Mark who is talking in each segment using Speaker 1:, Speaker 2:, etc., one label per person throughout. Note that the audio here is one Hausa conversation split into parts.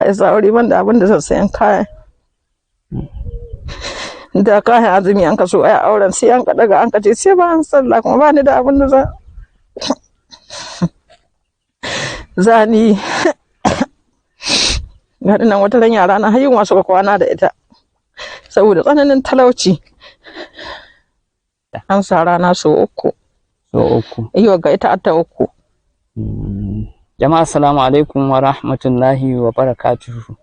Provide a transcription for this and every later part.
Speaker 1: isa aure ban da abin da zan sayan kaya. Da kayan azumi an ka so ai auren sai an ka daga an ka ce sai ba an sallah kuma ba ni da abin da zani ga nan wata ran yara na hayin wasu kwana da ita saboda tsananin talauci. An sa rana so uku. Iyo ga ita ta uku.
Speaker 2: Jama'a assalamu alaikum wa rahmatullahi wa barakatuhu.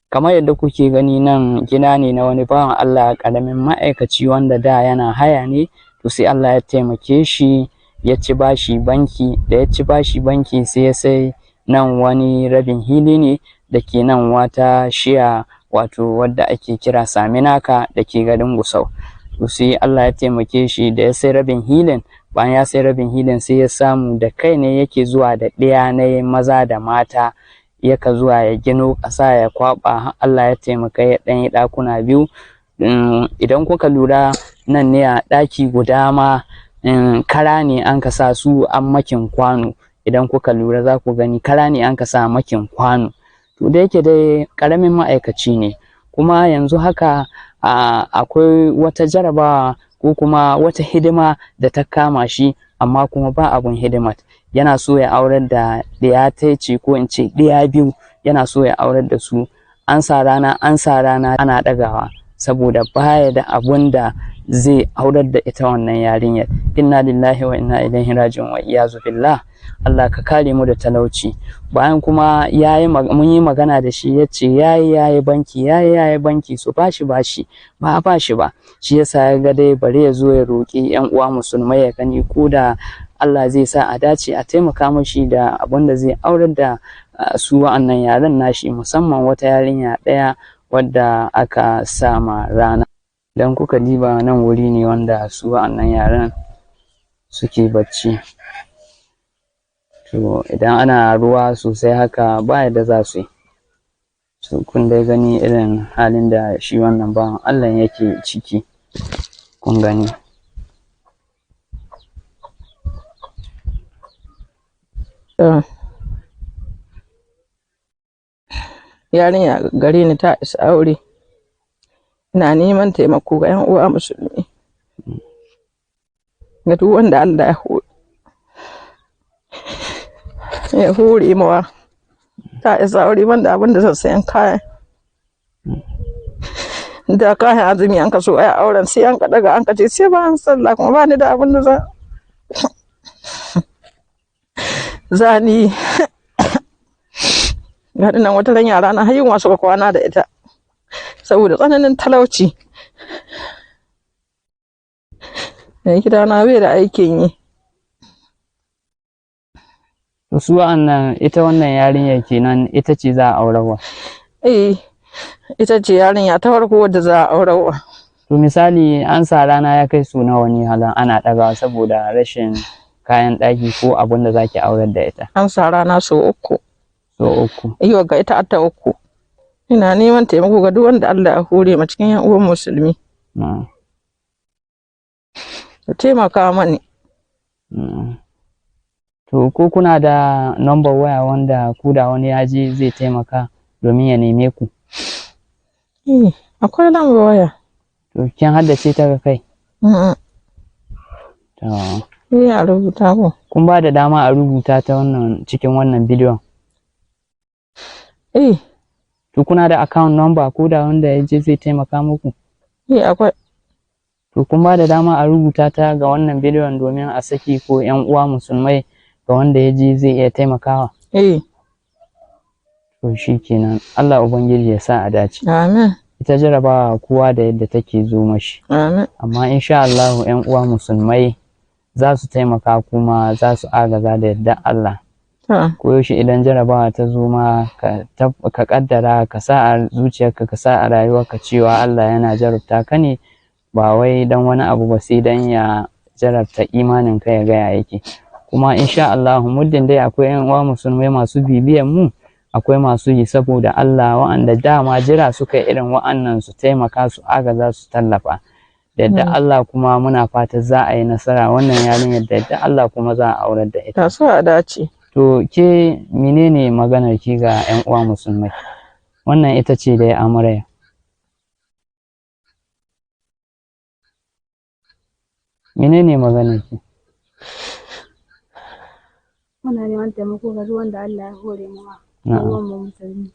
Speaker 2: Kamar yadda kuke gani nan gida ne na wani bawan Allah karamin ma'aikaci wanda da yana haya ne, to sai Allah ya taimake shi ya ci bashi banki, da ya ci bashi banki sai ya sai nan wani rabin hili ne da ke nan wata shiya wato wadda ake kira Saminaka da ke garin Gusau. To sai Allah ya taimake shi da ya sai rabin hilin, bayan ya sai rabin hilin sai ya samu da kai ne yake zuwa da ɗaya na maza da mata, yaka zuwa ya gino ƙasa ya kwaɓa. Allah ya taimaka ya ɗan yi ɗakuna biyu. Idan kuka lura nan ne a ɗaki guda ma kara ne an ka sa su an makin kwano. Idan kuka lura za ku gani kara ne an ka sa makin kwano. To da yake dai ƙaramin ma'aikaci ne, kuma yanzu haka akwai wata jarabawa ko kuma wata hidima da ta kama shi, amma kuma ba abun hidimat. Yana so ya aurar da ɗaya ta ce ko in ce ɗaya biyu, yana so ya aurar da su. An sa rana ana ɗagawa saboda baya da abun da zai aurar da ita wannan yarinyar. Inna lillahi wa inna ilaihi raji'un wa iyazu billah. Allah ka kare mu da talauci. Bayan kuma mun yi magana da shi, ya ce yayi banki so bashi ba a bashi ba. Shi yasa ya ga dai bari ya zo ya roƙi yan uwa musulmai ya gani ko da Allah zai sa a dace a taimaka mashi da abin da zai aurar da su wa'annan yaran nashi, musamman wata yarinya ɗaya wadda aka sama rana. Idan kuka diba nan wuri ne wanda su wa'annan yaran suke bacci. To idan ana ruwa sosai haka ba yadda za su yi. So kun dai gani irin halin da shi wannan bawan Allah yake ciki, kun gani.
Speaker 1: Yarinya gare ni ta isa aure, ina neman taimako ga 'yan uwa musulmi, ga duk wanda Allah ya hore mawa ta isa aure banda abin da zan sayan kaya. Da kayan azumi an ka so ai auren sai an ka daga an ka ce sai ba an sallah kuma ba ni da abin da zani ga nan wata ran yara na hayin wasu kwana da ita saboda tsananin talauci. Gida na bai da aikin yi.
Speaker 2: Su wa'annan ita wannan yarinya kenan ita ce za a aurarwa.
Speaker 1: Ita ce yarinya ta farko wadda za a aurarwa.
Speaker 2: To misali an sa rana ya kai su nawa ne halan ana ɗagawa saboda rashin kayan ɗaki ko abin da zaki aurar da ita?
Speaker 1: An sa rana so uku.
Speaker 2: Iyo
Speaker 1: ga ita ta uku. Ina neman taimako ga duk wanda Allah ya hore ma cikin 'yan uwan musulmi. Ka taimaka mani.
Speaker 2: To ko kuna da number waya wanda ku da wani ya je zai taimaka domin ya neme ku?
Speaker 1: Akwai number waya.
Speaker 2: To kin haddace ta ga kai?
Speaker 1: A rubuta ko.
Speaker 2: Kun ba da dama a rubuta ta wannan cikin wannan bidiyon? To kuna da account number ko da wanda ya je zai taimaka muku?
Speaker 1: Akwai.
Speaker 2: To kun ba da dama a rubuta ta ga wannan bidiyon domin a saki ko 'yan uwa musulmai ga wanda ya je zai iya taimakawa? To shi kenan. Allah Ubangiji ya sa a dace.
Speaker 1: Amin.
Speaker 2: Ita jarabawa kowa da yadda take zo mashi.
Speaker 1: Amin.
Speaker 2: Amma insha Allah 'yan uwa musulmai za su taimaka kuma za su agaza da yadda Allah. Koyaushe idan jarabawa ta zo ma ka kaddara ka sa a zuciyarka, ka sa a rayuwarka cewa Allah yana jarabta ka ne, ba wai dan wani abu ba, sai dan ya jarabta imanin ka ya gaya yake. Kuma insha Allah muddin dai akwai 'yan uwa musulmai masu bibiyan mu, akwai masu yi saboda Allah wa'anda dama jira suka irin wa'annan su taimaka, su agaza, su tallafa. Da yadda Allah kuma muna fata za a yi nasara wannan yarinyar, da yadda Allah kuma za a aurar da ita.
Speaker 1: Ta so a dace.
Speaker 2: To ke menene maganar ki ga 'yan uwa musulmai? Wannan ita ce dai amarya. Menene maganar ki?
Speaker 3: Muna neman taimako ga duk wanda Allah ya hore mawa.
Speaker 2: Na'am.
Speaker 3: Ruwan mu musulmi.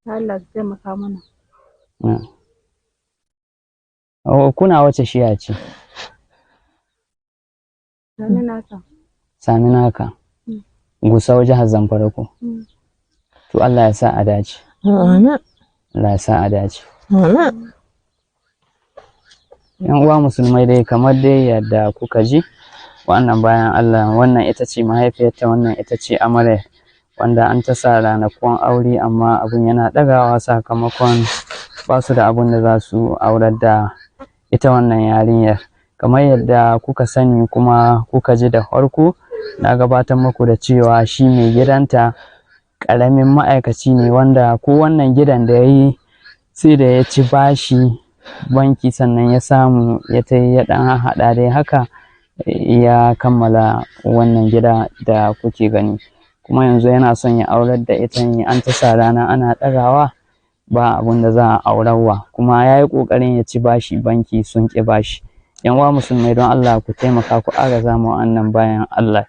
Speaker 3: Allah su taimaka mana.
Speaker 2: Kuna wace shiya ce?
Speaker 3: Sani naka.
Speaker 2: Sami naka. Gusau jihar Zamfara ko? To Allah ya sa a dace.
Speaker 1: Amin.
Speaker 2: Allah ya sa a dace.
Speaker 1: Amin.
Speaker 2: Yan uwa musulmai dai kamar dai yadda kuka ji wannan bayan Allah, wannan ita ce mahaifiyarta, wannan ita ce amarya, wanda an ta sa ranakun aure amma abun yana ɗagawa sakamakon ba su da abun da za su aurar da ita wannan yarinyar. Kamar yadda kuka sani kuma kuka ji da farko, na gabatar muku da cewa shi mai gidanta ƙaramin ma'aikaci ne, wanda ko wannan gidan da ya yi sai da ya ci bashi banki sannan ya samu ya ɗan haɗa dai haka ya kammala wannan gida da kuke gani. Kuma yanzu yana son ya aurar da ita ne, an ta sa rana ana ɗagawa ba abun da za a aurarwa, kuma ya yi ƙoƙarin ya ci bashi banki sun ƙi bashi. Yan uwa musulmai don Allah ku taimaka ku agaza mu wannan bayan Allah.